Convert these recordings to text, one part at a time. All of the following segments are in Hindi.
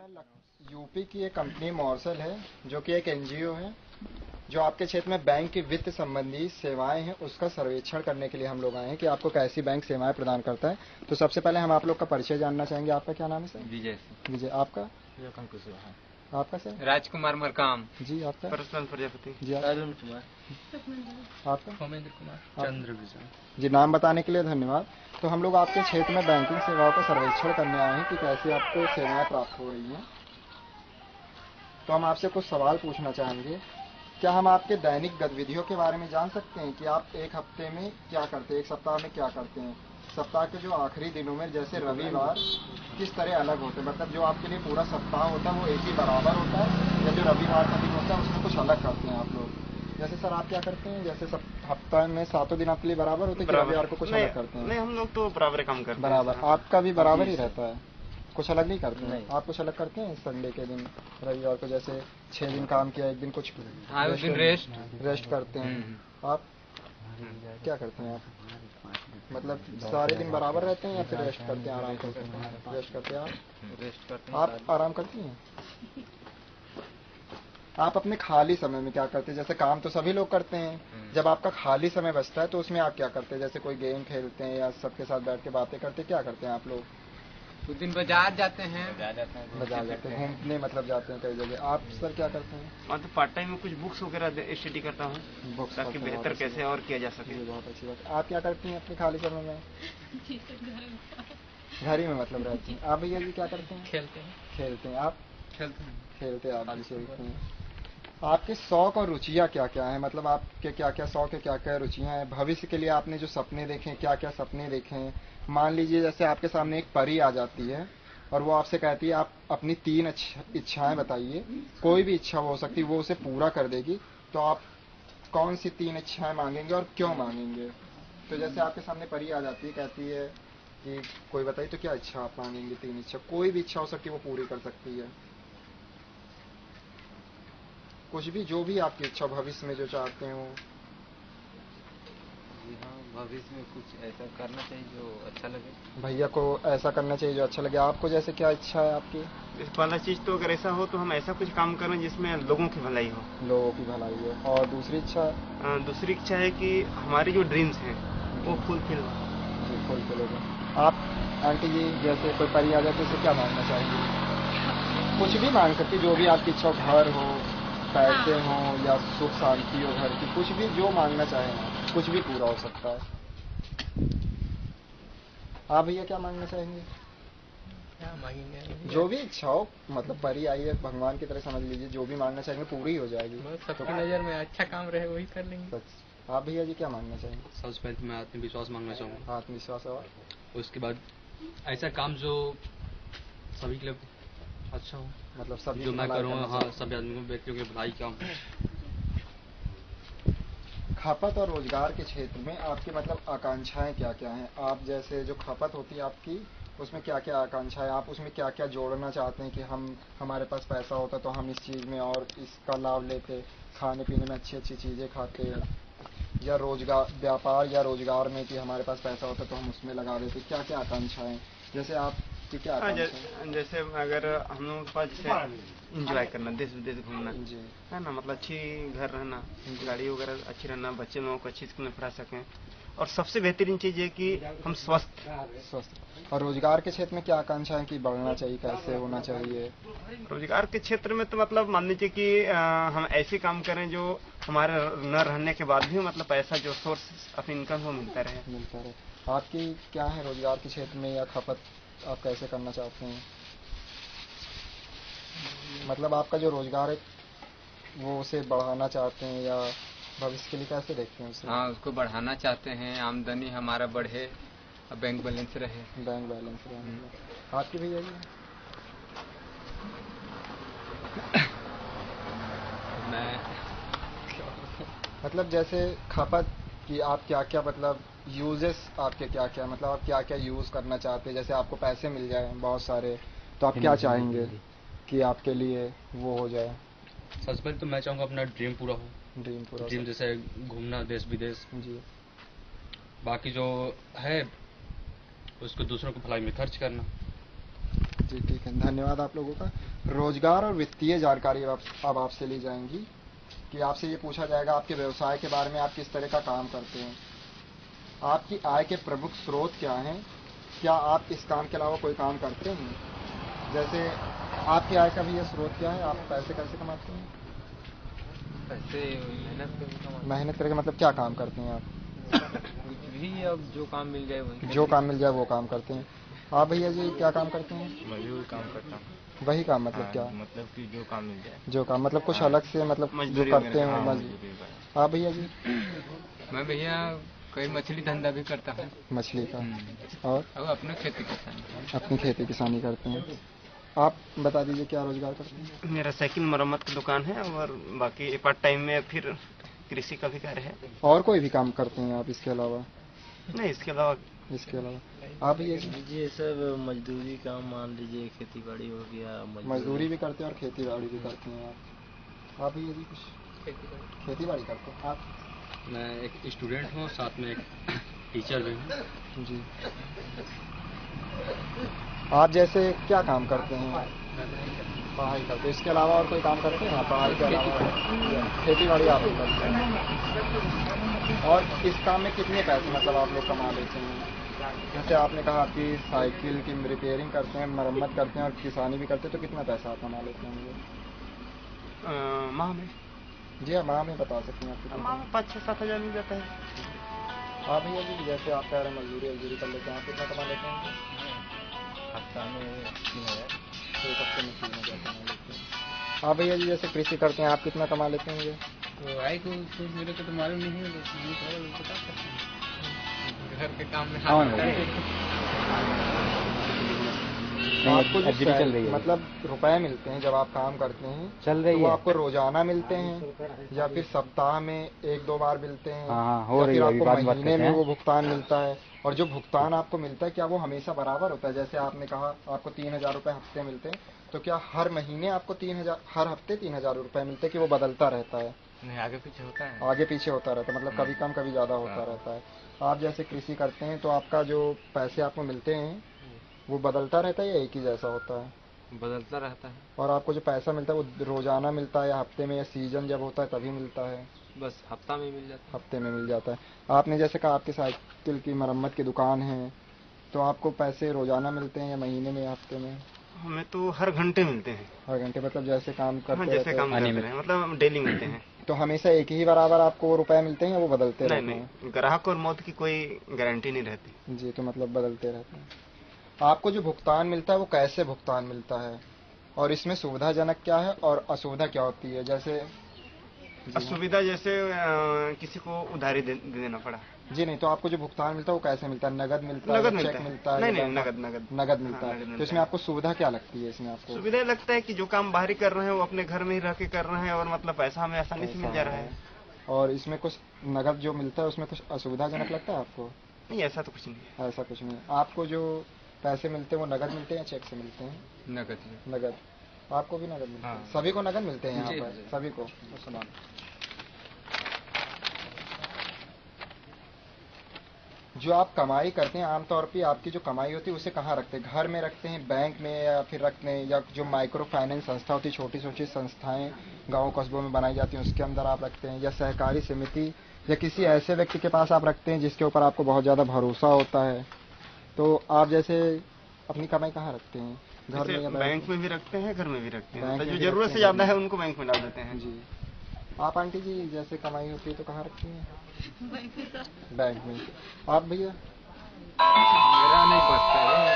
यूपी की एक कंपनी मॉर्सल है जो कि एक एनजीओ है जो आपके क्षेत्र में बैंक की वित्त संबंधी सेवाएं हैं उसका सर्वेक्षण करने के लिए हम लोग आए हैं कि आपको कैसी बैंक सेवाएं प्रदान करता है। तो सबसे पहले हम आप लोग का परिचय जानना चाहेंगे। आपका क्या नाम है सर? विजय। विजय। आपका? आपका सर? राजकुमार मरकाम। जी आपका? परसनल प्रजापति। जी अरुण कुमार। आपका? होमेंद्र कुमार। चंद्रभूषण। जी, नाम बताने के लिए धन्यवाद। तो हम लोग आपके क्षेत्र में बैंकिंग सेवाओं का सर्वेक्षण करने आए हैं कि कैसे आपको सेवाएं प्राप्त हो रही हैं। तो हम आपसे कुछ सवाल पूछना चाहेंगे। क्या हम आपके दैनिक गतिविधियों के बारे में जान सकते हैं कि आप एक हफ्ते में क्या करते हैं, एक सप्ताह में क्या करते हैं? सप्ताह के जो आखिरी दिनों में जैसे रविवार किस तरह अलग होते हैं, मतलब जो आपके लिए पूरा सप्ताह होता है वो एक ही बराबर होता है या जो रविवार का दिन होता है उसमें कुछ अलग करते हैं आप लोग? जैसे सर आप क्या करते हैं? जैसे सब हफ्ता में 7 दिन आपके लिए बराबर होते हैं कि रविवार को कुछ अलग करते हैं? नहीं, हम लोग तो बराबर काम करते हैं। बराबर। आपका भी बराबर ही रहता है, कुछ अलग नहीं करते हैं? आप कुछ अलग करते हैं संडे के दिन, रविवार को जैसे 6 दिन काम किया, एक दिन कुछ रेस्ट करते हैं? आप क्या करते हैं? आप मतलब सारे दिन बराबर रहते हैं या फिर रेस्ट करते हैं, आराम करते हैं? रेस्ट करते हैं। आप रेस्ट करते हैं। आप आराम करती हैं? आप अपने खाली समय में क्या करते हैं? जैसे काम तो सभी लोग करते हैं, जब आपका खाली समय बचता है तो उसमें आप क्या करते हैं? जैसे कोई गेम खेलते हैं या सबके साथ बैठ के बातें करते हैं, क्या करते हैं आप लोग? कुछ दिन बाजार जाते हैं। बाजार जाते हैं, घूमने मतलब जाते हैं कई जगह। आप सर क्या करते हैं? मैं तो पार्ट टाइम में कुछ बुक्स वगैरह स्टडी करता हूँ बुक्स ताकि बेहतर कैसे और किया जा सके। ये बहुत अच्छी बात है। आप क्या करती हैं अपने खाली समय में? घर ही में मतलब रहती हैं। आप भैया जी क्या करते हैं? खेलते हैं। आप खेलते हैं, आप भी खेलते हैं। आपके शौक और रुचियाँ क्या क्या हैं? मतलब आपके क्या क्या शौक है, क्या क्या रुचियाँ हैं? भविष्य के लिए आपने जो सपने देखे हैं, क्या क्या सपने देखे हैं? मान लीजिए जैसे आपके सामने एक परी आ जाती है और वो आपसे कहती है आप अपनी 3 इच्छाएं बताइए, कोई भी इच्छा हो सकती है, वो उसे पूरा कर देगी, तो आप कौन सी 3 इच्छाएं मांगेंगे और क्यों मांगेंगे? तो जैसे आपके सामने परी आ जाती है, कहती है कि कोई बताइए, तो क्या इच्छा आप मांगेंगे? 3 इच्छा, कोई भी इच्छा हो सकती है, वो पूरी कर सकती है। कुछ भी, जो भी आपकी इच्छा भविष्य में जो चाहते हो। जी हाँ, भविष्य में कुछ ऐसा करना चाहिए जो अच्छा लगे। भैया को ऐसा करना चाहिए जो अच्छा लगे। आपको जैसे क्या इच्छा है आपकी? पहला चीज तो अगर ऐसा हो तो हम ऐसा कुछ काम करें जिसमें लोगों की भलाई हो। लोगों की भलाई है। और दूसरी इच्छा? दूसरी इच्छा है कि हमारी जो ड्रीम्स हैं वो फुलफिल हो। जी, फुलफिल होगा। आप आंटी जी जैसे कोई परी आ जाए तो उसे क्या मांगना चाहेंगे? कुछ भी मांग सकती, जो भी आपकी इच्छा हो, घर हो, पैसे हो या सुख शांति हो घर की, कुछ भी जो मांगना चाहें आप, कुछ भी पूरा हो सकता है। आप भैया क्या मांगना चाहेंगे? क्या मांगेंगे? जो भी इच्छा हो, मतलब परी आई है भगवान की तरह समझ लीजिए, जो भी मांगना चाहेंगे पूरी हो जाएगी। सबकी नजर में अच्छा काम रहे वही कर लेंगे। सच। आप भैया जी क्या मांगना चाहेंगे? सबसे पहले तो मैं आत्मविश्वास मांगना चाहूँगा। आत्मविश्वास। और उसके बाद ऐसा काम जो सभी के लिए अच्छा हो, मतलब सभी जो की मैं भलाई करूँगा, करना हाँ, चाहते सभी आदमी को, व्यक्तियों के भलाई काम। खपत और रोजगार के क्षेत्र में आपकी मतलब आकांक्षाएं क्या क्या हैं? आप जैसे जो खपत होती है आपकी, उसमें क्या क्या आकांक्षाएं, आप उसमें क्या क्या जोड़ना चाहते हैं कि हमारे पास पैसा होता तो हम इस चीज़ में और इसका लाभ लेते, खाने पीने में अच्छी अच्छी चीज़ें खाते, या रोजगार, व्यापार या रोजगार में कि हमारे पास पैसा होता तो हम उसमें लगा देते? क्या क्या आकांक्षाएं, जैसे आपकी क्या आकांक्षा? जैसे अगर हम लोगों के पास जैसे इंजॉय करना, देश विदेश घूमना जी है ना, मतलब अच्छी घर रहना, गाड़ी वगैरह अच्छी रहना, बच्चे लोगों को अच्छी स्कूल में पढ़ा सकें, और सबसे बेहतरीन चीज है कि हम स्वस्थ। और रोजगार के क्षेत्र में क्या आकांक्षा है कि बढ़ना चाहिए, कैसे होना चाहिए? रोजगार के क्षेत्र में तो मतलब मान लीजिए कि हम ऐसे काम करें जो हमारे न रहने के बाद भी मतलब पैसा जो सोर्स ऑफ इनकम वो मिलता रहे। आपकी क्या है रोजगार के क्षेत्र में, या खपत आप कैसे करना चाहते हैं? मतलब आपका जो रोजगार है वो उसे बढ़ाना चाहते हैं या भविष्य के लिए कैसे देखते हैं उसे? हाँ, उसको बढ़ाना चाहते हैं, आमदनी हमारा बढ़े और बैंक बैलेंस रहे। बैंक बैलेंस रहे। आपकी भैया जी? मैं मतलब जैसे खपत की आप क्या क्या, मतलब यूजेस आपके क्या क्या, मतलब आप क्या क्या यूज़ करना चाहते हैं? जैसे आपको पैसे मिल जाए बहुत सारे तो आप क्या चाहेंगे कि आपके लिए वो हो जाए? सबसे पहले तो मैं चाहूँगा अपना ड्रीम पूरा हो। ड्रीम जैसे घूमना देश विदेश। जी बाकी जो है उसको दूसरों को भलाई में खर्च करना। जी ठीक है, धन्यवाद आप लोगों का। रोजगार और वित्तीय जानकारी अब आपसे ली जाएंगी कि आपसे ये पूछा जाएगा आपके व्यवसाय के बारे में, आप किस तरह का काम करते हैं, आपकी आय के प्रमुख स्रोत क्या हैं, क्या आप इस काम के अलावा कोई काम करते हैं, जैसे आपकी आय का भी ये स्रोत क्या है, आप पैसे कैसे कमाते हैं? पैसे मेहनत करके मतलब क्या काम करते हैं आप? कुछ भी, अब जो काम मिल जाए वही। जो काम मिल जाए वो काम करते हैं। आप भैया जी क्या काम करते हैं? मैं भी वही काम करता हूँ। वही काम मतलब क्या? मतलब कि जो काम मिल जाए। जो काम मतलब कुछ अलग से मतलब जो करते हैं मजदूरी। आप भैया जी? मैं भैया कोई मछली धंधा भी करता हूँ। मछली का। और अपने खेती किसानी। अपनी खेती किसानी करते हैं। आप बता दीजिए क्या रोजगार करते हैं? मेरा साइकिल मरम्मत की दुकान है और बाकी पार्ट टाइम में फिर कृषि का भी कार्य है। और कोई भी काम करते हैं आप इसके अलावा? नहीं, इसके अलावा आप ये सब मजदूरी काम, मान लीजिए खेती बाड़ी हो गया। मजदूरी भी करते हैं और खेती बाड़ी भी करते हैं आप भी? ये भी कुछ खेती बाड़ी करते हैं आप? मैं एक स्टूडेंट हूँ, साथ में एक टीचर भी हूँ। जी। आप जैसे क्या काम करते हैं? पढ़ाई करते हैं। इसके अलावा और कोई काम करते हैं? पढ़ाई के अलावा खेती बाड़ी आप करते हैं। और इस काम में कितने पैसे मतलब आप लोग कमा लेते हैं? जैसे आपने कहा कि साइकिल की रिपेयरिंग करते हैं, मरम्मत करते हैं और किसानी भी करते हैं, तो कितना पैसा आप कमा लेते हैं मुझे? माह में? जी हाँ, माह में बता सकते हैं आप? माह में 5-7 हज़ार मिल जाता है। हाँ भैया जी, जैसे आप कह रहे हैं मजदूरी कर लेते हैं, आप कितना कमा लेते हैं? हफ्ता में 3,000। एक हफ्ते में 3,000 कमा लेते हैं। हाँ भैया जी, जैसे कृषि करते हैं, आप कितना कमा लेते हैं? मुझे तो आई को मेरे को तो मालूम नहीं है, बता सकते हैं घर के काम में। आपको चल रही है मतलब रुपए मिलते हैं जब आप काम करते हैं, चल रही है, वो आपको रोजाना मिलते हैं या फिर सप्ताह में 1-2 बार मिलते हैं? या फिर आपको महीने में वो भुगतान मिलता है? और जो भुगतान आपको मिलता है क्या वो हमेशा बराबर होता है? जैसे आपने कहा आपको 3,000 रुपए हफ्ते मिलते हैं, तो क्या हर महीने आपको 3,000, हर हफ्ते 3,000 रुपए मिलते हैं कि वो बदलता रहता है? नहीं, आगे पीछे होता है। आगे पीछे होता रहता है, मतलब कभी कम कभी ज्यादा होता रहता है। आप जैसे कृषि करते हैं तो आपका जो पैसे आपको मिलते हैं वो बदलता रहता है या एक ही जैसा होता है? बदलता रहता है। और आपको जो पैसा मिलता है वो रोजाना मिलता है या हफ्ते में, या सीजन जब होता है तभी मिलता है? बस हफ्ता में मिल जाता है। हफ्ते में मिल जाता है। आपने जैसे कहा आपकी साइकिल की मरम्मत की दुकान है, तो आपको पैसे रोजाना मिलते हैं या महीने में या हफ्ते में? हमें तो हर घंटे मिलते हैं। हर घंटे मतलब जैसे काम करते जैसे काम करते हैं, मतलब डेली मिलते हैं। तो हमेशा एक ही बराबर आपको वो रुपए मिलते हैं या वो बदलते रहते हैं? नहीं, ग्राहक और मौत की कोई गारंटी नहीं रहती। जी, तो मतलब बदलते रहते हैं। आपको जो भुगतान मिलता है वो कैसे भुगतान मिलता है, और इसमें सुविधाजनक क्या है और असुविधा क्या होती है? जैसे असुविधा जैसे किसी को उधारी देना पड़ा। जी नहीं, तो आपको जो भुगतान मिलता है वो कैसे मिलता है? नगद मिलता है, चेक मिलता है? नहीं, नगद मिलता है। तो इसमें आपको सुविधा क्या लगती है? इसमें आपको सुविधा लगता है कि जो काम बाहर ही कर रहे हैं वो अपने घर में ही रह के कर रहे हैं और मतलब पैसा हमें आसानी से मिल जा रहा है। और इसमें कुछ नगद जो मिलता है उसमें कुछ असुविधाजनक लगता है आपको? नहीं, ऐसा तो कुछ नहीं है। ऐसा कुछ नहीं। आपको जो पैसे मिलते हैं वो नगद मिलते हैं या चेक से मिलते हैं? नगद। आपको भी नगद मिलते हैं? सभी को नगद मिलते हैं यहाँ पर? सभी को समान। जो आप कमाई करते हैं आमतौर पे आपकी जो कमाई होती है उसे कहाँ रखते हैं? घर में रखते हैं, बैंक में, या फिर रखते हैं, या जो माइक्रो फाइनेंस संस्था होती है, छोटी छोटी संस्थाएं गांव कस्बों में बनाई जाती हैं उसके अंदर आप रखते हैं, या सहकारी समिति या किसी ऐसे व्यक्ति के पास आप रखते हैं जिसके ऊपर आपको बहुत ज़्यादा भरोसा होता है? तो आप जैसे अपनी कमाई कहाँ रखते हैं? घर में या बैंक में भी रखते हैं, घर में भी रखते हैं। जो जरूरत से ज्यादा है उनको बैंक में डाल देते हैं। जी। आप आंटी जी जैसे कमाई होती है तो कहाँ रखती हैं? बैंक में। आप भैया? मेरा नहीं बचता है,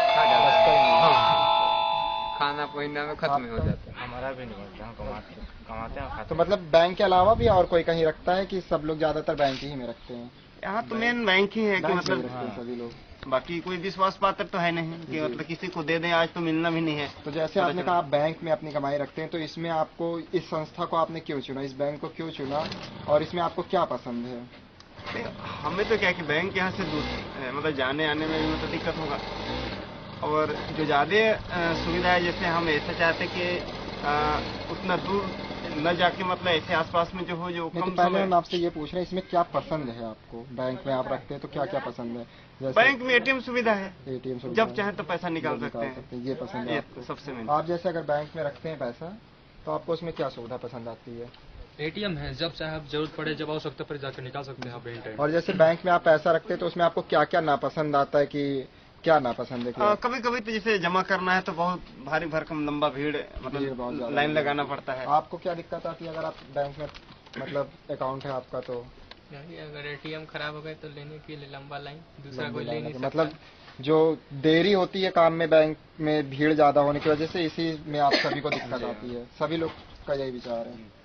खाना पीना में खत्म हो जाता है। हमारा भी नहीं बचता, कमाते हैं। तो मतलब बैंक के अलावा भी और कोई कहीं रखता है कि सब लोग ज्यादातर बैंक ही में रखते हैं? यहाँ तो मेन बैंक ही है कि मतलब सभी लोग, बाकी कोई विश्वास पात्र तो है नहीं कि मतलब किसी को दे दें, आज तो मिलना भी नहीं है। तो जैसे आपने कहा आप बैंक में अपनी कमाई रखते हैं, तो इसमें आपको इस संस्था को आपने क्यों चुना, इस बैंक को क्यों चुना, और इसमें आपको क्या पसंद है? हमें तो क्या कि बैंक यहाँ से दूर है, मतलब जाने आने में भी मतलब दिक्कत होगा, और जो ज्यादा सुविधा है जैसे हम ऐसा चाहते कि उतना दूर न जाके मतलब ऐसे आसपास में जो हो जो नहीं, कम तो पहले समय। हम आपसे ये पूछ रहे हैं इसमें क्या पसंद है आपको? बैंक में आप रखते हैं तो क्या क्या पसंद है? जैसे बैंक में एटीएम सुविधा है, एटीएम से जब चाहे तो पैसा निकाल सकते हैं, ये पसंद है ये आपको? सबसे मेन। आप जैसे अगर बैंक में रखते हैं पैसा तो आपको उसमें क्या सुविधा पसंद आती है? एटीएम है, जब चाहे आप जरूरत पड़े, जब आवश्यकता पड़े जाकर निकाल सकते हैं आप एनी टाइम। और जैसे बैंक में आप पैसा रखते हैं तो उसमें आपको क्या क्या नापसंद आता है, कि क्या नापसंद है? कि कभी कभी तो जैसे जमा करना है तो बहुत भारी भरकम लंबा भीड़, बहुत मतलब ज्यादा लाइन लगाना पड़ता है। आपको क्या दिक्कत आती है अगर आप बैंक में मतलब अकाउंट है आपका तो? अगर एटीएम खराब हो गए तो लेने के लिए लंबा लाइन, दूसरा कोई ले लाइन नहीं है, सकता। मतलब जो देरी होती है काम में बैंक में भीड़ ज्यादा होने की वजह से, इसी में आप सभी को दिक्कत आती है। सभी लोग का यही विचार है।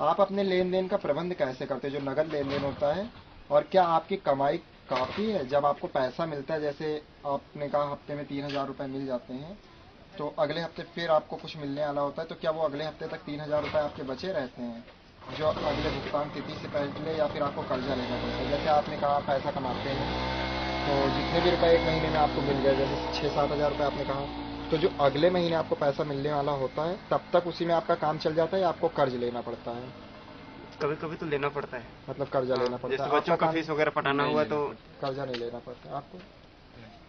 आप अपने लेन देन का प्रबंध कैसे करते हैं, जो नगद लेन देन होता है? और क्या आपकी कमाई काफी है जब आपको पैसा मिलता है? जैसे आपने कहा हफ्ते में 3,000 रुपए मिल जाते हैं, तो अगले हफ्ते फिर आपको कुछ मिलने वाला होता है, तो क्या वो अगले हफ्ते तक 3,000 रुपए आपके बचे रहते हैं जो अगले भुगतान तिथि से पहले, या फिर आपको कर्जा लेना पड़ता है? जैसे आपने कहा पैसा कमाते हैं तो जितने भी रुपए एक महीने में आपको मिल गए, जैसे 6-7 हज़ार रुपये आपने कहा, तो जो अगले महीने आपको पैसा मिलने वाला होता है तब तक उसी में आपका काम चल जाता है या आपको कर्ज लेना पड़ता है? कभी कभी तो लेना पड़ता है, मतलब कर्जा लेना पड़ता जैसे है। बच्चों आपका का फीस वगैरह पटाना हुआ तो कर्जा नहीं लेना पड़ता आपको?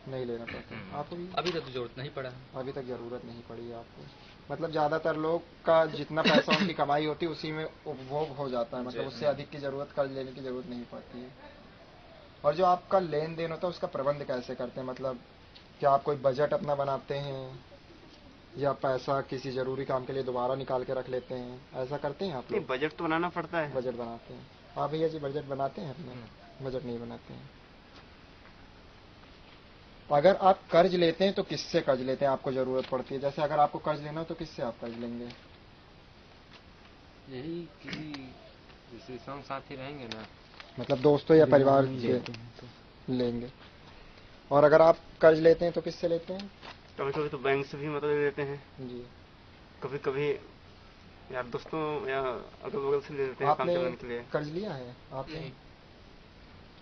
नहीं लेना पड़ता आपको भी? अभी तक तो जरूरत नहीं पड़ा। अभी तक जरूरत नहीं पड़ी आपको। मतलब ज्यादातर लोग का जितना पैसा उनकी कमाई होती है उसी में उपभोग हो जाता है, मतलब उससे अधिक की जरूरत कर्ज लेने की जरूरत नहीं पड़ती है। और जो आपका लेन देन होता है उसका प्रबंध कैसे करते हैं? मतलब क्या आप कोई बजट अपना बनाते हैं या पैसा किसी जरूरी काम के लिए दोबारा निकाल के रख लेते हैं? ऐसा करते हैं आप नहीं, लोग? बजट तो बनाना पड़ता है। बजट बनाते हैं आप? भैया जी बजट बनाते हैं अपने? बजट नहीं बनाते हैं। अगर आप कर्ज लेते हैं तो किससे कर्ज लेते हैं? आपको जरूरत पड़ती है, जैसे अगर आपको कर्ज लेना हो तो किससे आप कर्ज लेंगे? यही किसी जैसे संग साथी रहेंगे ना, मतलब दोस्तों या परिवार से लेंगे। और अगर आप कर्ज लेते हैं तो किससे लेते हैं? कभी कभी तो बैंक से भी मदद ले लेते हैं, जी। कभी कभी यार दोस्तों या अगल बगल से ले लेते हैं काम आपने चलाने के लिए। कर्ज लिया है आपने?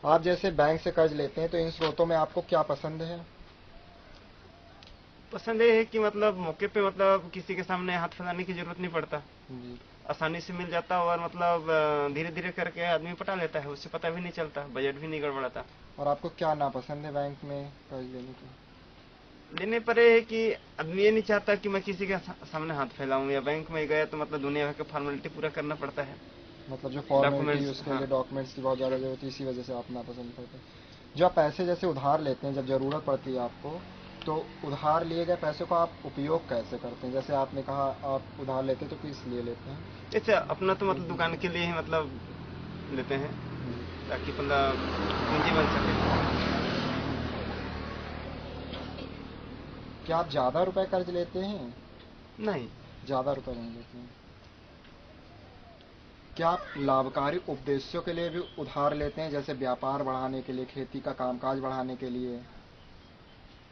आप जैसे बैंक से कर्ज लेते हैं तो इन स्रोतों में आपको क्या पसंद है? पसंद ये है कि मतलब मौके पे मतलब किसी के सामने हाथ फैलाने की जरूरत नहीं पड़ता, जी। आसानी से मिल जाता और मतलब धीरे धीरे करके आदमी पटा लेता है, उससे पता भी नहीं चलता, बजट भी नहीं गड़बड़ाता। और आपको क्या नापसंद है बैंक में कर्ज लेने की? लेने पर ये है कि आदमी ये नहीं चाहता कि मैं किसी के सामने हाथ फैलाऊं, या बैंक में गया तो मतलब दुनिया भर के फॉर्मेलिटी पूरा करना पड़ता है। मतलब जो फॉर्मेलिटी Documents, उसके लिए हाँ। डॉक्यूमेंट्स की बहुत ज़्यादा जरूरत है, इसी वजह से आप नापसंद करते हैं। जो आप पैसे जैसे उधार लेते हैं, जब जरूरत पड़ती है आपको, तो उधार लिए गए पैसों का आप उपयोग कैसे करते हैं? जैसे आपने कहा आप उधार लेते हैं तो किस लिए लेते हैं? जैसे अपना तो मतलब दुकान के लिए ही मतलब लेते हैं, ताकि मतलब पूंजी बन सके। क्या आप ज्यादा रुपए कर्ज लेते हैं? नहीं, ज्यादा रुपए नहीं लेते हैं। क्या आप लाभकारी उद्देश्यों के लिए भी उधार लेते हैं, जैसे व्यापार बढ़ाने के लिए, खेती का कामकाज बढ़ाने के लिए?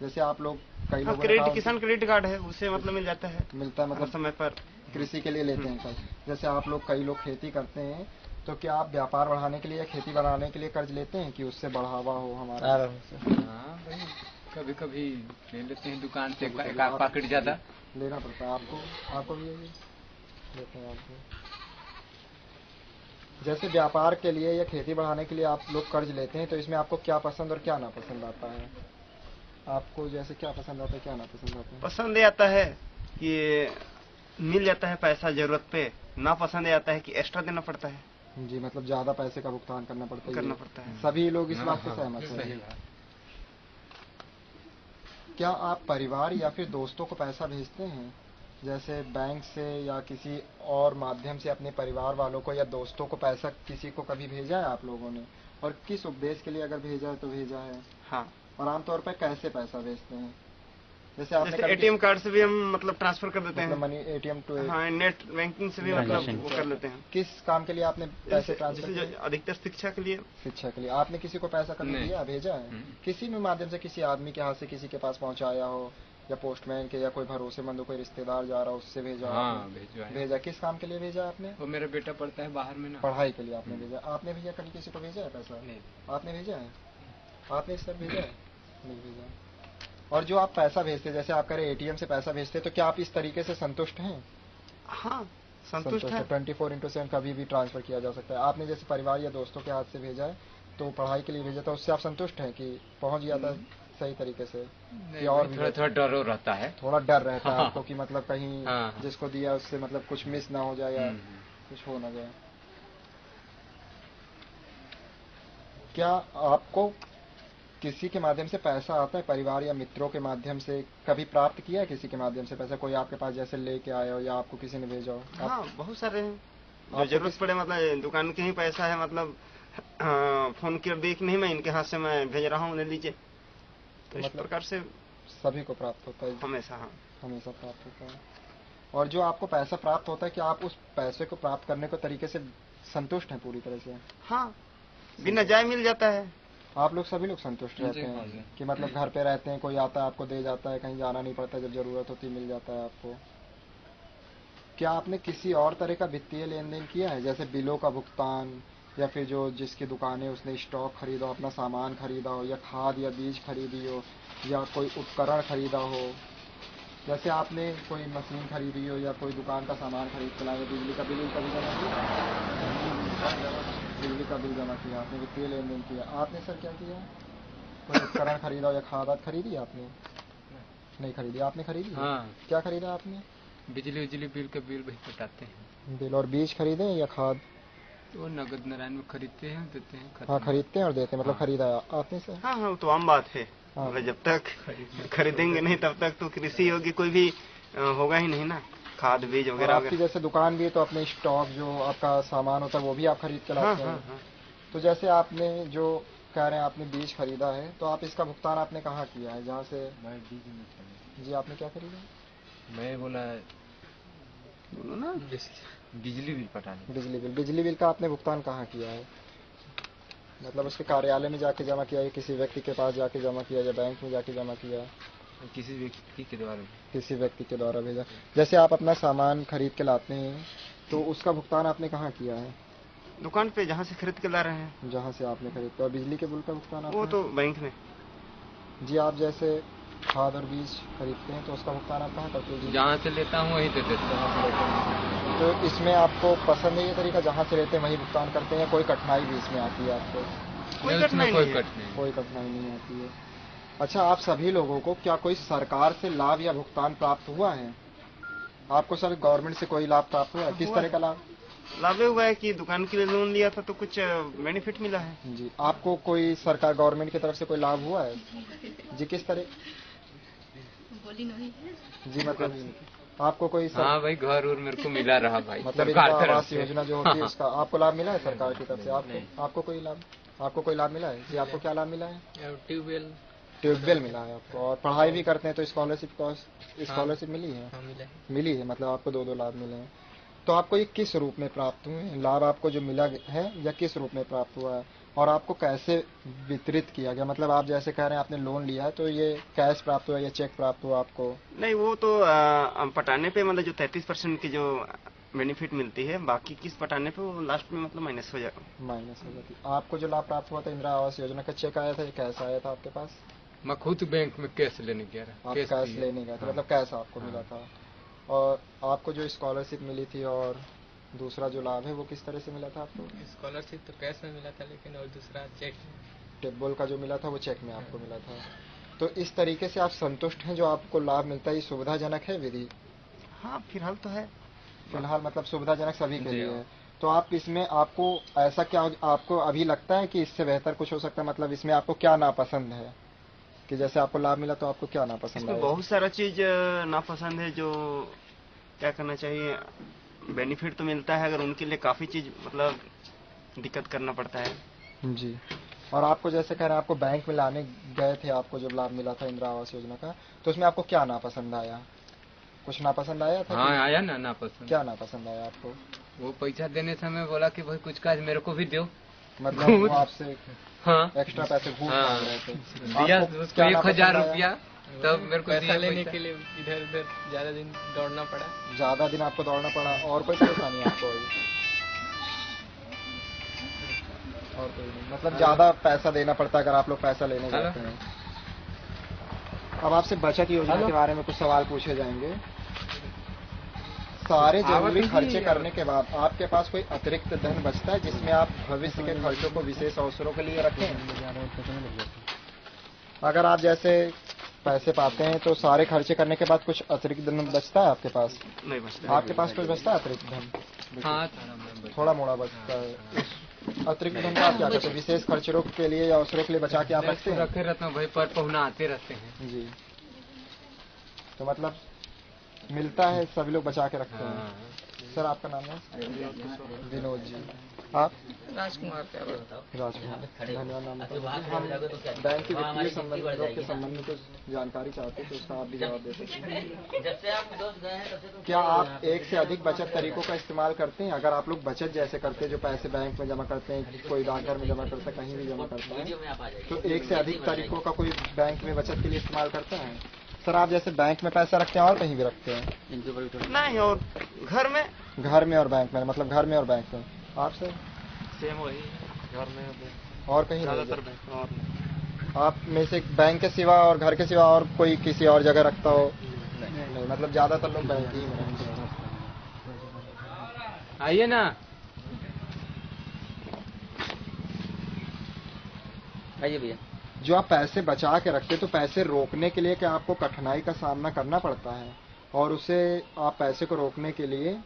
जैसे आप लोग कई हाँ, लोगों ने क्रेडिट कहा किसान क्रेडिट कार्ड है, उससे मतलब मिल जाता है, मिलता है, हर मतलब समय पर। कृषि के लिए लेते हैं कर्ज। जैसे आप लोग कई लोग खेती करते हैं, तो क्या आप व्यापार बढ़ाने के लिए या खेती बढ़ाने के लिए कर्ज लेते हैं कि उससे बढ़ावा हो हमारा? हाँ भाई कभी कभी ले लेते हैं दुकान से पॉकेट ज्यादा लेना पड़ता है आपको? आपको भी यही लेते हैं आपको? जैसे व्यापार के लिए या खेती बढ़ाने के लिए आप लोग कर्ज लेते हैं, तो इसमें आपको क्या पसंद और क्या नापसंद आता है? आपको जैसे क्या पसंद आता है, क्या नापसंद आता है? पसंद ये आता है कि मिल जाता है पैसा जरूरत पे, ना पसंद ये आता है कि एक्स्ट्रा देना पड़ता है, जी, मतलब ज्यादा पैसे का भुगतान करना पड़ता है। करना पड़ता है। सभी लोग इस हाँ, बात से हाँ, सहमत सही हैं। बात। क्या आप परिवार या फिर दोस्तों को पैसा भेजते हैं, जैसे बैंक से या किसी और माध्यम से अपने परिवार वालों को या दोस्तों को पैसा किसी को कभी भेजा है आप लोगों ने? और किस उद्देश्य के लिए अगर भेजा है तो भेजा है? हाँ, और आमतौर पर कैसे पैसा भेजते हैं? जैसे आपने जैसे एटीएम कार्ड से भी हम मतलब ट्रांसफर कर देते मतलब हैं, मनी एटीएम टू हाँ, नेट बैंकिंग से भी मतलब वो कर लेते हैं। किस काम के लिए आपने पैसे ट्रांसफर जैसे किए? अधिकतर शिक्षा के लिए। शिक्षा के लिए। आपने किसी को पैसा कभी नहीं। दिया, भेजा है? किसी भी माध्यम से, किसी आदमी के हाथ से किसी के पास पहुंचाया हो, या पोस्टमैन के, या कोई भरोसेमंद हो, कोई रिश्तेदार जा रहा हो उससे भेजा? हाँ आपने भेजवा है। भेजा? किस काम के लिए भेजा आपने? वो मेरा बेटा पढ़ता है बाहर में ना, पढ़ाई के लिए आपने भेजा। आपने भैया कभी किसी को भेजा है पैसा? नहीं। आपने भेजा है? आपने सर भेजा है? नहीं भेजा। और जो आप पैसा भेजते हैं, जैसे आप करें एटीएम से पैसा भेजते हैं, तो क्या आप इस तरीके से संतुष्ट हैं? हाँ संतुष्ट है। 24/7 कभी भी ट्रांसफर किया जा सकता है। आपने जैसे परिवार या दोस्तों के हाथ से भेजा है तो पढ़ाई के लिए भेजा था, उससे आप संतुष्ट हैं कि पहुंच गया था सही तरीके से? कि और थोड़ा डर रहता है, थोड़ा डर रहता है आपको कि मतलब कहीं हाँ। जिसको दिया उससे मतलब कुछ मिस ना हो जाए या कुछ हो ना जाए। क्या आपको किसी के माध्यम से पैसा आता है, परिवार या मित्रों के माध्यम से कभी प्राप्त किया है किसी के माध्यम से पैसा? कोई आपके पास जैसे लेके आया हो या आपको किसी ने भेजा हो? हाँ बहुत सारे हैं जो जरूरत पड़े, मतलब दुकान के ही पैसा है, मतलब फोन के देख नहीं मैं इनके हाथ से मैं भेज रहा हूँ, ले लीजिए। तो इस प्रकार से सभी को प्राप्त होता है? हमेशा, हाँ हमेशा प्राप्त होता है। और जो आपको पैसा प्राप्त होता है, क्या आप उस पैसे को प्राप्त करने के तरीके से संतुष्ट हैं पूरी तरह से? हाँ बिना जाए मिल जाता है। आप लोग सभी लोग संतुष्ट रहते हैं कि मतलब घर पे रहते हैं, कोई आता है आपको दे जाता है, कहीं जाना नहीं पड़ता, जब जरूरत होती मिल जाता है आपको? क्या आपने किसी और तरह का वित्तीय लेन देन किया है, जैसे बिलों का भुगतान या फिर जो जिसकी दुकानें उसने स्टॉक खरीदा हो, अपना सामान खरीदा हो, या खाद या बीज खरीदी हो, या कोई उपकरण खरीदा हो? जैसे आपने कोई मशीन खरीदी हो या कोई दुकान का सामान खरीद के लाए, बिजली का बिल कभी जमा किया? बिजली का बिल जमा किया आपने, वित्तीय लेन देन किया। आपने सर क्या किया? कोई उपकरण खरीदा हो या खाद खरीदी आपने? नहीं खरीदी। आपने खरीदी? हाँ। क्या खरीदा आपने? बिजली बिल के बिल वही पटाते हैं। बिल और बीज खरीदे या खाद? तो नगद नारायण में खरीदते हैं, देते हैं। हाँ खरीदते हैं और देते हैं, मतलब हाँ। खरीदा आपने सर? हाँ हाँ तो आम बात है। हाँ। मतलब जब तक खरीदेंगे नहीं तब तक तो कृषि होगी कोई भी होगा ही नहीं ना, खाद बीज वगैरह। आपकी जैसे दुकान भी है तो अपने स्टॉक जो आपका सामान होता है वो भी आप खरीद के लाते हैं? हाँ। तो जैसे आपने जो कह रहे हैं आपने बीज खरीदा है, तो आप इसका भुगतान आपने कहाँ किया है? जहाँ से मैं बीज जी आपने क्या खरीदा? मैं बोला ना बिजली बिल पटाने। बिजली बिल का आपने भुगतान कहाँ किया है? मतलब उसके कार्यालय में जाके जमा किया है, किसी व्यक्ति के पास जाके जमा किया, या बैंक में जाके जमा किया? किसी व्यक्ति के द्वारा। किसी व्यक्ति के द्वारा भेजा। जैसे आप अपना सामान खरीद के लाते हैं तो उसका भुगतान आपने कहाँ किया है? दुकान पे जहाँ से खरीद के ला रहे हैं। जहाँ से आपने खरीदते। और बिजली के बिल का भुगतान वो तो बैंक में। जी आप जैसे खाद और बीज खरीदते हैं तो उसका भुगतान आप कहाँ करते हैं? जहाँ से लेता हूँ वहीं दे देता हूँ। तो इसमें आपको पसंद है ये तरीका, जहाँ से लेते हैं वही भुगतान करते हैं? कोई कठिनाई भी इसमें आती है आपको? कोई कठिनाई नहीं आती है। अच्छा, आप सभी लोगों को क्या कोई सरकार से लाभ या भुगतान प्राप्त हुआ है? आपको सर गवर्नमेंट से कोई लाभ प्राप्त हुआ है? किस तरह का लाभ? लाभ हुआ है कि दुकान के लिए लोन लिया था तो कुछ बेनिफिट मिला है। जी आपको कोई सरकार गवर्नमेंट की तरफ से कोई लाभ हुआ है? जी किस तरह? जी मतलब आपको कोई हाँ भाई घर और मेरे को मिला रहा भाई। मतलब आवास योजना जो होती है उसका आपको लाभ मिला है सरकार की तरफ से? आपको कोई लाभ मिला है? जी आपको क्या लाभ मिला है? ट्यूबवेल मिला है आपको। और पढ़ाई भी करते हैं तो स्कॉलरशिप मिली है? मिली है, मतलब आपको 2 लाभ मिले हैं। तो आपको ये किस रूप में प्राप्त हुए हैं? लाभ आपको जो मिला है या किस रूप में प्राप्त हुआ है, और आपको कैसे वितरित किया गया? मतलब आप जैसे कह रहे हैं आपने लोन लिया है तो ये कैश प्राप्त हुआ या चेक प्राप्त हुआ आपको? नहीं वो तो पटाने पे मतलब जो 33% की जो बेनिफिट मिलती है, बाकी किस पटाने पे वो लास्ट में मतलब माइनस हो जाती। आपको जो लाभ प्राप्त हुआ था इंदिरा आवास योजना का, चेक आया था या कैश आया था आपके पास? मैं खुद बैंक में कैश लेने गया था। आप कैश लेने गए थे, मतलब कैश आपको मिला था। और आपको जो स्कॉलरशिप मिली थी और दूसरा जो लाभ है वो किस तरह से मिला था आपको? स्कॉलरशिप तो कैश में मिला था, लेकिन और दूसरा चेक। टेबल का जो मिला था वो चेक में आपको मिला था। तो इस तरीके से आप संतुष्ट हैं जो आपको लाभ मिलता है? ये सुविधाजनक है विधि? हाँ फिलहाल तो है। फिलहाल मतलब सुविधाजनक सभी के लिए है। तो आप इसमें आपको ऐसा क्या आपको अभी लगता है कि इससे बेहतर कुछ हो सकता है? मतलब इसमें आपको क्या नापसंद है कि जैसे आपको लाभ मिला तो आपको क्या नापसंद है? बहुत सारा चीज नापसंद है, जो क्या करना चाहिए। बेनिफिट तो मिलता है, अगर उनके लिए काफी चीज मतलब दिक्कत करना पड़ता है। जी। और आपको जैसे कह रहे हैं आपको बैंक में लाने गए थे, आपको जब लाभ मिला था इंदिरा आवास योजना का, तो उसमें आपको क्या नापसंद आया? कुछ नापसंद आया था? हाँ आया ना नापसंद। क्या नापसंद आया आपको? वो पैसा देने समय बोला कि भाई कुछ काज मेरे को भी दो। मतलब वो आपसे एक्स्ट्रा पैसे घूस मांग रहे थे? दिया उसको 1000 रुपया, तब मेरे को पैसा लेने के लिए इधर उधर ज्यादा दिन दौड़ना पड़ा। ज्यादा दिन आपको दौड़ना पड़ा। और कोई परेशानी आपको आई? और कोई नहीं, मतलब ज्यादा पैसा देना पड़ता अगर आप लोग पैसा लेने जाते हैं। अब आपसे बचत योजना के बारे में कुछ सवाल पूछे जाएंगे। सारे जरूरी खर्चे करने के बाद आपके पास कोई अतिरिक्त धन बचता है जिसमें आप भविष्य के खर्चों को विशेष अवसरों के लिए रखें? अगर आप जैसे पैसे पाते हैं तो सारे खर्चे करने के बाद कुछ अतिरिक्त धन बचता है आपके पास? नहीं बचता। आपके पास कुछ बचता है अतिरिक्त धन? हाँ थोड़ा मोड़ा बचता है। अतिरिक्त धन का आप क्या करते हैं? विशेष खर्चों के लिए या अवसरों के लिए बचा के आप रखते हैं? रखे रहते हैं भाई, पर पहुना आते रहते हैं जी। तो मतलब मिलता है, सभी लोग बचा के रखते हैं। सर आपका नाम है? विनोद जी। आप? राजकुमार। राजकुमार, धन्यवाद। नाम हम बैंक की वित्तीय संबंधों के संबंध में कुछ जानकारी चाहते हैं तो उसका आप भी जवाब दे सकते हैं। क्या आप एक से अधिक बचत तरीकों का इस्तेमाल करते हैं? अगर आप लोग बचत जैसे करते हैं, जो पैसे बैंक में जमा करते हैं, कोई डाकघर में जमा करता है, कहीं भी जमा करता है, तो एक से अधिक तरीकों का कोई बैंक में बचत के लिए इस्तेमाल करता है? सर आप जैसे बैंक में पैसा रखते हैं और कहीं भी रखते हैं? नहीं, और घर में और बैंक में, मतलब घर में और बैंक में। आप सर? सेम वही, घर में और कहीं ज्यादातर बैंक। और आप में से बैंक के सिवा और घर के सिवा और कोई किसी और जगह रखता हो? नहीं, मतलब ज्यादातर लोग बैंक ही में रखते हैं। आइए ना। आइए भैया। जो आप पैसे बचा के रखते तो पैसे रोकने के लिए क्या आपको कठिनाई का सामना करना पड़ता है? और उसे आप पैसे को रोकने के लिए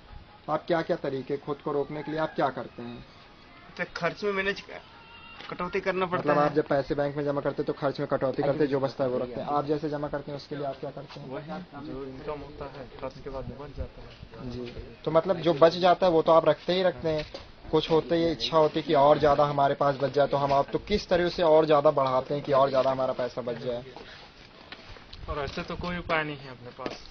आप क्या क्या तरीके, खुद को रोकने के लिए आप क्या करते हैं? तो खर्च में मैनेज कटौती करना पड़ता मतलब है। आप जब पैसे बैंक में जमा करते तो खर्च में कटौती करते, जो बचता है वो रखते हैं। आप जैसे जमा करते हैं उसके लिए आप क्या करते हैं? जो इनकम होता है खर्च के बाद बच जाता है। जी। तो मतलब जो बच जाता है वो तो आप रखते ही रखते हैं। कुछ होते ही इच्छा होती है कि और ज्यादा हमारे पास बच जाए, तो हम आप तो किस तरह से और ज्यादा बढ़ाते हैं कि और ज्यादा हमारा पैसा बच जाए? और ऐसे तो कोई उपाय नहीं है अपने पास।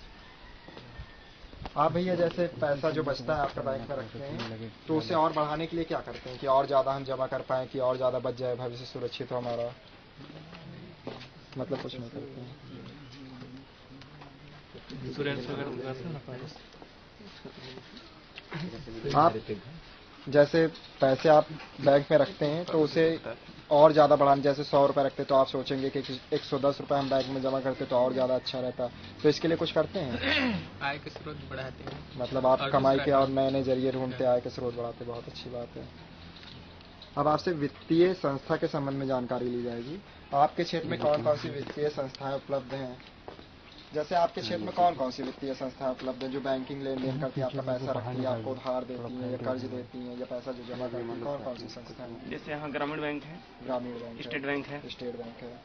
आप भैया जैसे पैसा जो बचता है आपका बैंक में रखते हैं तो उसे और बढ़ाने के लिए क्या करते हैं कि और ज्यादा हम जमा कर पाए, कि और ज्यादा बच जाए, भविष्य सुरक्षित हो हमारा? मतलब कुछ नहीं करते हैं। इंश्योरेंस वगैरह आप जैसे पैसे आप बैंक में रखते हैं तो उसे और ज्यादा बढ़ाने, जैसे 100 रुपए रखते तो आप सोचेंगे कि 110 रुपए हम बैंक में जमा करते तो और ज्यादा अच्छा रहता, तो इसके लिए कुछ करते हैं? आय के स्रोत बढ़ाते हैं। मतलब आप कमाई के और नए नए जरिए ढूंढते, आय के स्रोत बढ़ाते। बहुत अच्छी बात है। अब आपसे वित्तीय संस्था के संबंध में जानकारी ली जाएगी। आपके क्षेत्र में कौन कौन सी वित्तीय संस्थाएं उपलब्ध हैं? जैसे आपके क्षेत्र में कौन कौन सी वित्तीय संस्थाएं उपलब्ध है जो बैंकिंग लेन देन करती है, आपका पैसा रखती है, आपको उधार देती है या कर्ज देती है या पैसा जो जमा करती है? कौन कौन सी संस्थाएं हैं? जैसे यहाँ ग्रामीण बैंक है, ग्रामीण बैंक, स्टेट बैंक है, स्टेट बैंक है,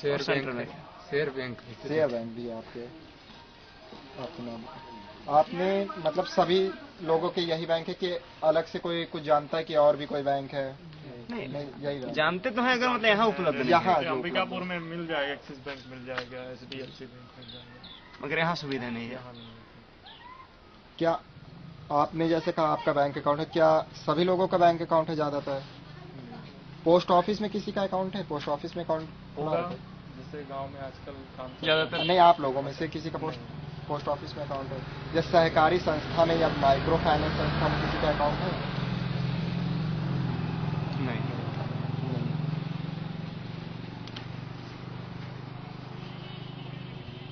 share central bank, bank. Share bank, share bank भी है आपके। आपके नाम आपने मतलब सभी लोगों के यही बैंक है कि अलग से कोई कुछ जानता है कि और भी कोई बैंक है? नहीं, यही बैंक जानते तो हैं, अगर मतलब यहाँ उपलब्ध नहीं है। यहाँ अंबिकापुर में मिल जाएगा, एक्सिस बैंक मिल जाएगा, SDFC बैंक मिल जाएगा, मगर यहाँ सुविधा नहीं है। यहाँ नहीं है। क्या आपने जैसे कहा आपका बैंक अकाउंट है, क्या सभी लोगों का बैंक अकाउंट है? ज्यादातर पोस्ट ऑफिस में किसी का अकाउंट है? पोस्ट ऑफिस में अकाउंट होगा, जैसे गांव में आजकल काम ज्यादातर नहीं, आप लोगों में से किसी का पोस्ट ऑफिस में अकाउंट है? या सहकारी संस्था में या माइक्रो फाइनेंस संस्था में किसी का अकाउंट है? नहीं।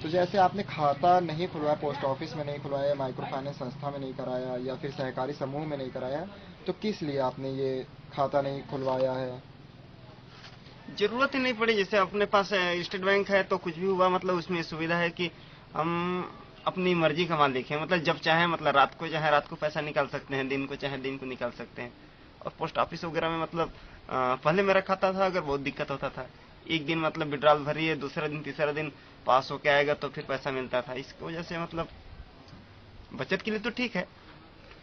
तो जैसे आपने खाता नहीं खुलवाया, पोस्ट ऑफिस में नहीं खुलवाया, माइक्रो फाइनेंस संस्था में नहीं कराया या फिर सहकारी समूह में नहीं कराया, तो किस लिए आपने ये खाता नहीं खुलवाया है? जरूरत ही नहीं पड़ी। जैसे अपने पास स्टेट बैंक है तो कुछ भी हुआ, मतलब उसमें सुविधा है कि हम अपनी मर्जी का मालिक है, मतलब जब चाहे, मतलब रात को चाहे रात को पैसा निकाल सकते हैं, दिन को चाहे दिन को निकाल सकते हैं। और पोस्ट ऑफिस वगैरह में मतलब पहले मेरा खाता था, अगर बहुत दिक्कत होता था, एक दिन मतलब विड्रॉल भरी है, दूसरा दिन तीसरा दिन पास होके आएगा तो फिर पैसा मिलता था। इसकी वजह से मतलब बचत के लिए तो ठीक है,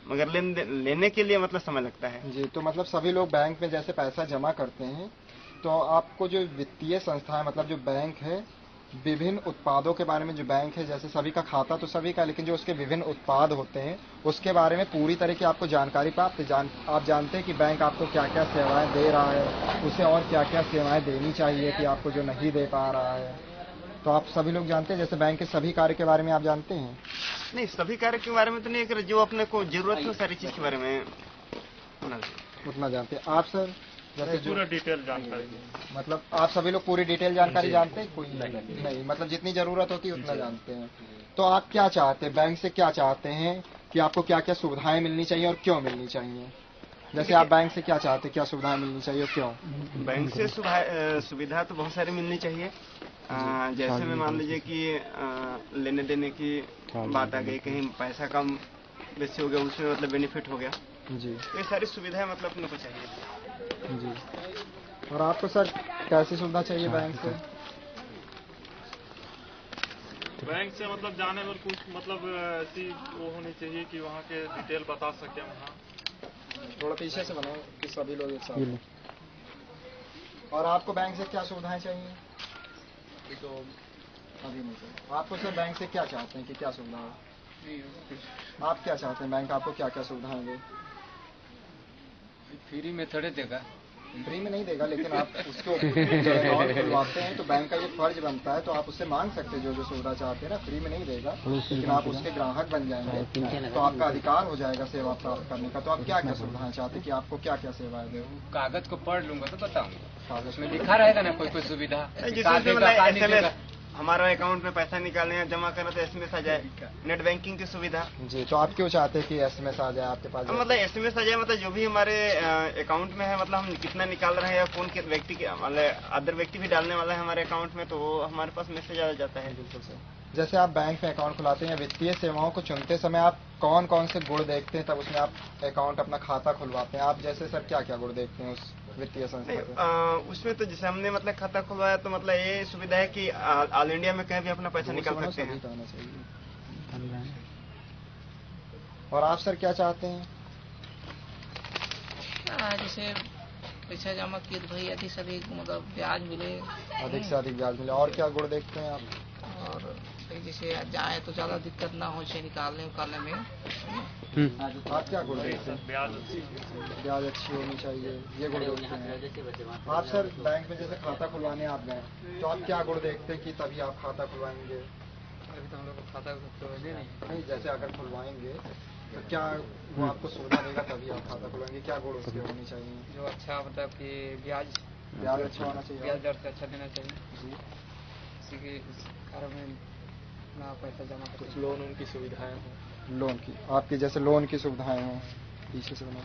मगर लेने के लिए मतलब समय लगता है। जी। तो मतलब सभी लोग बैंक में जैसे पैसा जमा करते हैं, तो आपको जो वित्तीय संस्था है, मतलब जो बैंक है, विभिन्न उत्पादों के बारे में, जो बैंक है जैसे सभी का खाता तो सभी का, लेकिन जो उसके विभिन्न उत्पाद होते हैं उसके बारे में पूरी तरह की आपको जानकारी प्राप्त है। आप जानते हैं कि बैंक आपको क्या क्या सेवाएं दे रहा है, उसे और क्या क्या सेवाएं देनी चाहिए कि आपको जो नहीं दे पा रहा है, तो आप सभी लोग जानते हैं? जैसे बैंक के सभी कार्य के बारे में आप जानते हैं? नहीं, सभी कार्य के बारे में तो नहीं, जो अपने को जरूरत हो सारी चीज के बारे में उतना जानते हैं। आप सर जैसे पूरा डिटेल जानकारी, मतलब आप सभी लोग पूरी डिटेल जानकारी जानते हैं? कोई नहीं, मतलब जितनी जरूरत होती है उतना जानते हैं। तो आप क्या चाहते हैं, बैंक से क्या चाहते हैं कि आपको क्या क्या सुविधाएं मिलनी चाहिए और क्यों मिलनी चाहिए। जैसे आप बैंक से क्या चाहते हैं, क्या सुविधाएं मिलनी चाहिए और क्यों? बैंक से सुविधा तो बहुत सारी मिलनी चाहिए। जैसे में मान लीजिए कि लेने देने की बात आ गई, कहीं पैसा कम बेसी हो गया, उसमें मतलब बेनिफिट हो गया जी। ये सारी सुविधाएं मतलब अपने को चाहिए जी। और आपको सर कैसी सुविधा चाहिए बैंक से? बैंक से मतलब जाने में कुछ मतलब ऐसी वो होनी चाहिए कि वहाँ के डिटेल बता सके वहाँ। थोड़ा पीछे से बनाओ कि सभी लोग एक साथ। और आपको बैंक से क्या सुविधाएं चाहिए? तो अभी नहीं चाहिए। आपको सर बैंक से क्या चाहते हैं कि क्या सुविधा हो? आप क्या चाहते हैं बैंक आपको क्या क्या सुविधाएं दे? फ्री में थोड़े देगा। फ्री में नहीं देगा, लेकिन आप उसको अकाउंट खुलवाते हैं तो बैंक का ये फर्ज बनता है, तो आप उससे मांग सकते हैं जो सुविधा चाहते हैं ना। फ्री में नहीं देगा, लेकिन आप उसके ग्राहक बन जाएंगे तो आपका अधिकार हो जाएगा सेवा प्राप्त करने का। तो आप क्या क्या सुविधाएं चाहते हैं कि आपको क्या क्या सेवाएं दे? कागज को पढ़ लूंगा तो बताऊंगा, कागज में लिखा रहेगा ना कोई कोई सुविधा। हमारा अकाउंट में पैसा निकालने या जमा करना तो एसएमएस आ जाए, नेट बैंकिंग की सुविधा। जी। तो आप क्यों चाहते हैं कि एसएमएस आ जाए आपके पास? मतलब एसएमएस आ जाए, मतलब जो भी हमारे अकाउंट में है, मतलब हम कितना निकाल रहे हैं या कौन के व्यक्ति के, मतलब अदर व्यक्ति भी डालने वाला है हमारे अकाउंट में, तो वो हमारे पास मैसेज आ जाता है। बिल्कुल सर। जैसे आप बैंक में अकाउंट खुलाते हैं, वित्तीय सेवाओं को चुनते समय आप कौन कौन से गुण देखते हैं तब उसमें आप अकाउंट अपना खाता खुलवाते हैं? आप जैसे सर क्या क्या गुण देखते हैं उस वित्तीय संस्था के? उसमें तो जैसे हमने मतलब खाता खुलवाया तो मतलब ये सुविधा है कि ऑल इंडिया में कहीं भी अपना पैसा निकाल सकते हैं। और आप सर क्या चाहते हैं? जैसे पैसा जमा किए तो भाई अधिक से अधिक मतलब ब्याज मिले, अधिक से अधिक ब्याज मिले। और क्या गुण देखते हैं आप? और जैसे जाए तो ज्यादा दिक्कत ना हो से निकालने उकालने में। आप क्या गुण देखते हैं? ब्याज अच्छी होनी चाहिए, ये गुण देखते हैं आप सर। बैंक में जैसे खाता खुलवाने आप गए तो आप क्या गुण देखते हैं कि तभी आप खाता खुलवाएंगे? अभी तो हम लोग को खाता खुलवाने नहीं, जैसे अगर खुलवाएंगे तो क्या वो आपको सुविधा देगा तभी आप खाता खुलवाएंगे? क्या गुण उसके होने चाहिए? जो अच्छा मतलब कि ब्याज अच्छा होना चाहिए, ब्याज दर से अच्छा देना चाहिए जी। इसी के कारण में ना पैसा जमा कर। कुछ लोन उनकी सुविधाएं हैं, लोन की, आपकी जैसे लोन की सुविधाएं हैं। पीछे से बना।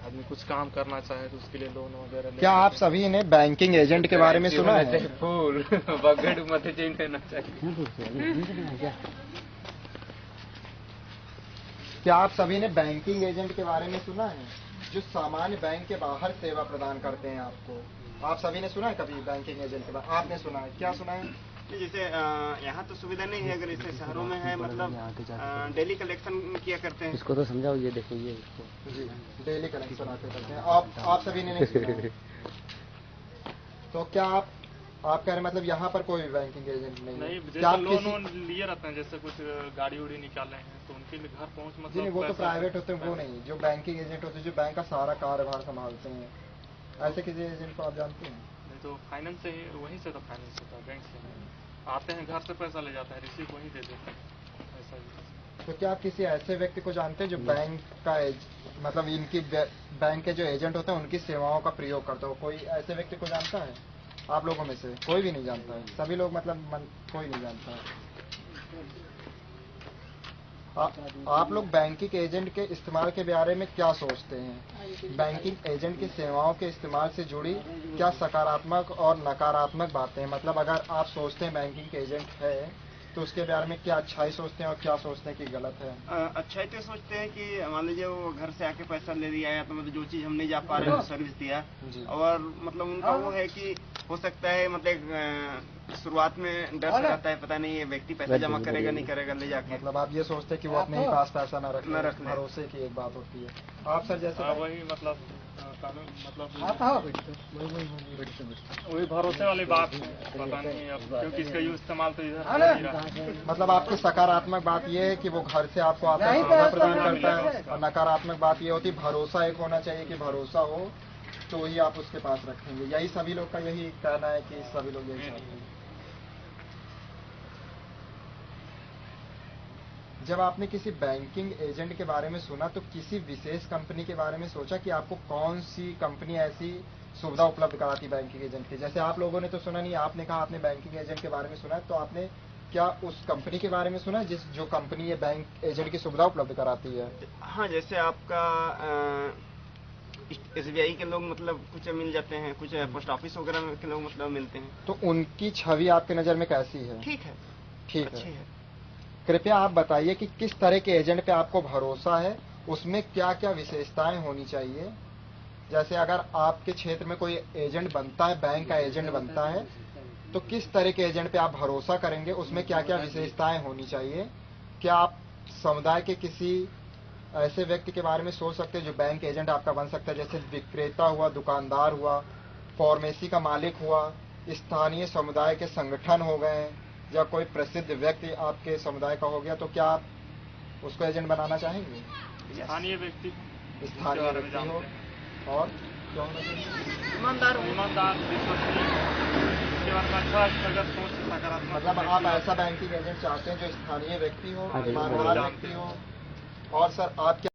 आदमी कुछ काम करना चाहे तो उसके लिए लोन वगैरह। क्या आप सभी ने बैंकिंग एजेंट के बारे में सुना है? फूल बगड़ मत चेंज करना चाहिए। क्या आप सभी ने बैंकिंग एजेंट के बारे में सुना है, जो सामान्य बैंक के बाहर सेवा प्रदान करते हैं आपको? आप सभी ने सुना है कभी बैंकिंग एजेंट के बारे में? आपने सुना है? क्या सुना है? जैसे यहाँ तो सुविधा नहीं है, अगर इसे शहरों में है मतलब डेली कलेक्शन किया करते हैं। इसको तो समझाओ, ये देखो ये इसको। जी, डेली कलेक्शन आते करते हैं। आप सभी ने नहीं सुना है? तो क्या आप कह रहे मतलब यहाँ पर कोई बैंकिंग एजेंट नहीं है? जैसे लोन लिए रहते हैं, जैसे कुछ गाड़ी उड़ी निकाले हैं तो उनके लिए घर पहुँच मतलब। जी, वो तो प्राइवेट होते हैं, वो नहीं। जो बैंकिंग एजेंट होते हैं जो बैंक का सारा कार्यभार संभालते हैं, ऐसे किसी एजेंट को आप जानते हैं? नहीं तो फाइनेंस से ही, वहीं से तो फाइनेंस होता है, बैंक से आते हैं, घर से पैसा ले जाता है, रिसीव वहीं दे देते हैं ऐसा ही। तो क्या आप किसी ऐसे व्यक्ति को जानते हैं जो बैंक का मतलब इनकी बैंक के जो एजेंट होते हैं उनकी सेवाओं का प्रयोग करते हो? कोई ऐसे व्यक्ति को जानता है आप लोगों में से? कोई भी नहीं जानता है, सभी लोग मतलब कोई नहीं जानता है। आप लोग बैंकिंग एजेंट के इस्तेमाल के बारे में क्या सोचते हैं? बैंकिंग एजेंट की सेवाओं के इस्तेमाल से जुड़ी क्या सकारात्मक और नकारात्मक बातें हैं? मतलब अगर आप सोचते हैं बैंकिंग एजेंट है तो उसके बारे में क्या अच्छाई सोचते हैं और क्या सोचते हैं कि गलत है? अच्छाई तो सोचते हैं कि मान लीजिए वो घर से आके पैसा ले लिया या तो मतलब जो चीज हम नहीं जा पा रहे हैं सर्विस दिया। और मतलब उनका वो है कि हो सकता है मतलब शुरुआत में डर रहता है, पता नहीं ये व्यक्ति पैसा जमा करेगा नहीं करेगा ले जाके। मतलब आप ये सोचते हैं कि वो अपने ही पास पैसा न रखे, भरोसे की एक बात होती है। आप सर जैसे वही मतलब कानून मतलब वही भरोसे वाली बात है, पता नहीं अब क्योंकि इसका यूज इस्तेमाल तो इधर हो नहीं रहा है। मतलब आपकी सकारात्मक बात यह है कि वो घर से आपको आता है, सेवा प्रदान करता है, और नकारात्मक बात ये होती है भरोसा एक होना चाहिए कि भरोसा हो तो ही आप उसके पास रखेंगे। यही सभी लोग का यही कहना है कि सभी लोग यही चाहते हैं। जब आपने किसी बैंकिंग एजेंट के बारे में सुना तो किसी विशेष कंपनी के बारे में सोचा कि आपको कौन सी कंपनी ऐसी सुविधा उपलब्ध कराती बैंकिंग एजेंट की? जैसे आप लोगों ने तो सुना नहीं, आपने कहा आपने बैंकिंग एजेंट के बारे में सुना है तो आपने क्या उस कंपनी के बारे में सुना है जो कंपनी ये बैंक एजेंट की सुविधा उपलब्ध कराती है? हाँ, जैसे आपका SBI के लोग मतलब कुछ मिल जाते हैं, कुछ पोस्ट ऑफिस वगैरह के लोग मतलब मिलते हैं। तो उनकी छवि आपके नज़र में कैसी है? ठीक है, ठीक अच्छी है। है। कृपया आप बताइए कि किस तरह के एजेंट पे आपको भरोसा है, उसमें क्या क्या विशेषताएं होनी चाहिए। जैसे अगर आपके क्षेत्र में कोई एजेंट बनता है, बैंक का एजेंट बनता है, तो किस तरह के एजेंट पे आप भरोसा करेंगे, उसमें क्या क्या विशेषताएं होनी चाहिए। क्या आप समुदाय के किसी ऐसे व्यक्ति के बारे में सोच सकते हैं जो बैंक एजेंट आपका बन सकता है, जैसे विक्रेता हुआ, दुकानदार हुआ, फार्मेसी का मालिक हुआ, स्थानीय समुदाय के संगठन हो गए, या कोई प्रसिद्ध व्यक्ति आपके समुदाय का हो गया, तो क्या आप उसको एजेंट बनाना चाहेंगे? स्थानीय व्यक्ति, स्थानीय व्यक्ति हो, और क्या होना चाहिए? ईमानदार, विश्वसनीय, उसके बाद में अच्छा अगर सोच सकारात्मक। मतलब आप ऐसा बैंकिंग एजेंट चाहते हैं जो स्थानीय व्यक्ति हो, ईमानदार व्यक्ति हो। और सर आप क्या